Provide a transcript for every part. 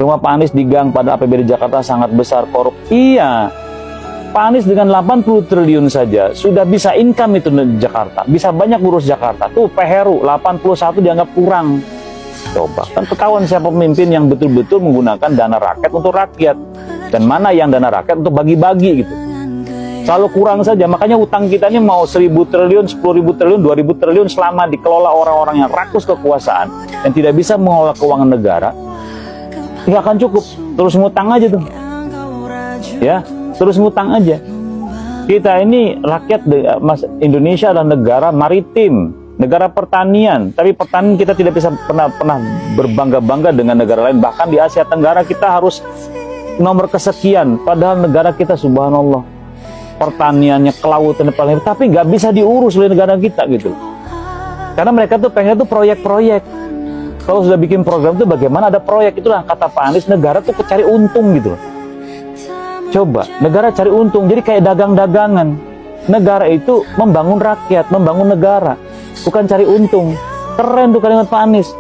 Rumah Pak Anies di gang pada APBD Jakarta sangat besar, korup. Iya, Pak Anies dengan 80 triliun saja sudah bisa income itu di Jakarta, bisa banyak ngurus Jakarta. Tuh Pak Heru 81 dianggap kurang. Coba, kan ketahuan siapa pemimpin yang betul-betul menggunakan dana rakyat untuk rakyat, dan mana yang dana rakyat untuk bagi-bagi gitu. Selalu kurang saja, makanya utang kita ini mau 1.000 triliun, 10.000 triliun, 2.000 triliun selama dikelola orang-orang yang rakus kekuasaan yang tidak bisa mengelola keuangan negara, nggak akan cukup. Terus ngutang aja tuh, ya, terus ngutang aja. Kita ini rakyat Indonesia adalah negara maritim, negara pertanian, tapi pertanian kita tidak bisa pernah berbangga-bangga dengan negara lain. Bahkan di Asia Tenggara kita harus nomor kesekian, padahal negara kita subhanallah pertaniannya, kelautan paling, tapi nggak bisa diurus oleh negara kita gitu. Karena mereka tuh pengen tuh proyek-proyek. Kalau sudah bikin program itu bagaimana ada proyek, itulah kata Pak Anies, negara tuh cari untung gitu. Coba, negara cari untung, jadi kayak dagang-dagangan. Negara itu membangun rakyat, membangun negara, bukan cari untung. Keren tuh kalimat Pak Anies.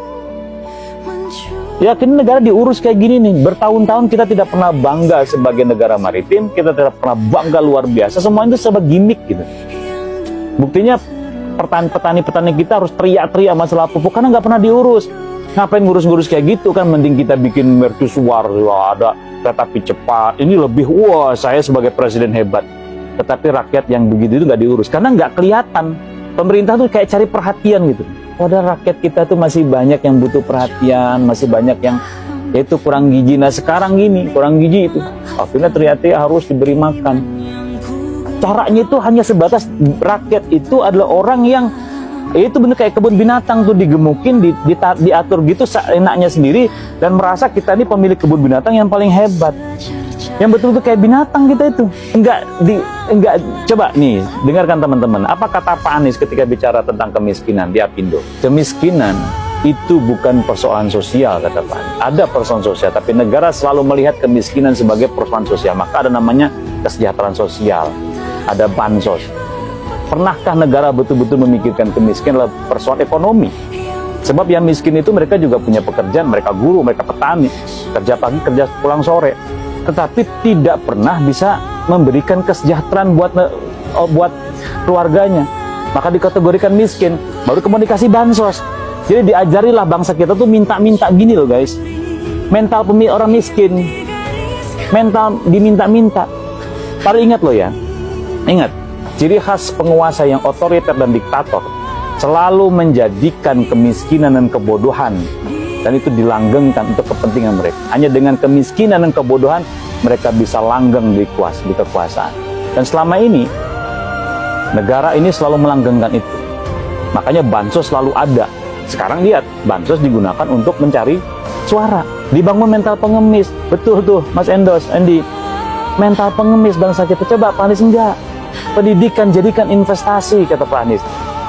Ya, kini negara diurus kayak gini nih. Bertahun-tahun kita tidak pernah bangga sebagai negara maritim, kita tidak pernah bangga luar biasa, semua itu sebagai gimmick gitu. Buktinya petani-petani kita harus teriak-teriak masalah pupuk karena nggak pernah diurus. Ngapain ngurus-ngurus kayak gitu kan, mending kita bikin mercusuar, ada kereta api cepat, ini lebih, wah saya sebagai presiden hebat. Tetapi rakyat yang begitu itu nggak diurus, karena nggak kelihatan. Pemerintah tuh kayak cari perhatian gitu. Padahal rakyat kita tuh masih banyak yang butuh perhatian, masih banyak yang itu kurang gizi. Nah sekarang gini, kurang gizi itu, akhirnya ternyata harus diberi makan. Caranya itu hanya sebatas rakyat itu adalah orang yang itu bener kayak kebun binatang tuh, digemukin, diatur gitu seenaknya sendiri, dan merasa kita ini pemilik kebun binatang yang paling hebat, yang betul-betul kayak binatang kita itu. Enggak, coba nih dengarkan teman-teman, apa kata Pak Anies ketika bicara tentang kemiskinan di Apindo. Kemiskinan itu bukan persoalan sosial, kata Pak Anies. Ada persoalan sosial, tapi negara selalu melihat kemiskinan sebagai persoalan sosial, maka ada namanya kesejahteraan sosial, ada bansos. Pernahkah negara betul-betul memikirkan kemiskinan adalah persoalan ekonomi? Sebab yang miskin itu mereka juga punya pekerjaan, mereka guru, mereka petani, kerja pagi, kerja pulang sore, tetapi tidak pernah bisa memberikan kesejahteraan buat keluarganya. Maka dikategorikan miskin, baru kemudian dikasih bansos. Jadi diajarilah bangsa kita tuh minta-minta gini loh guys. Mental orang miskin, mental diminta-minta. Paling ingat loh ya, ingat, ciri khas penguasa yang otoriter dan diktator selalu menjadikan kemiskinan dan kebodohan, dan itu dilanggengkan untuk kepentingan mereka. Hanya dengan kemiskinan dan kebodohan mereka bisa langgeng di kekuasaan. Dan selama ini negara ini selalu melanggengkan itu. Makanya bansos selalu ada. Sekarang lihat, bansos digunakan untuk mencari suara. Dibangun mental pengemis. Betul tuh Mas Andi. Mental pengemis bangsa kita. Coba Pak Anies enggak. Pendidikan jadikan investasi, kata Pak Anies.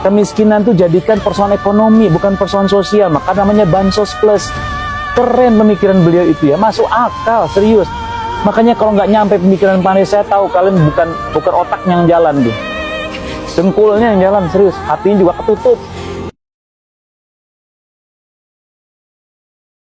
Kemiskinan tuh jadikan persoalan ekonomi, bukan persoalan sosial. Maka namanya bansos plus. Keren pemikiran beliau itu ya, masuk akal, serius. Makanya kalau nggak nyampe pemikiran Pak Anies, saya tahu kalian bukan otaknya yang jalan tuh, dengkulnya yang jalan, serius. Hatinya juga ketutup.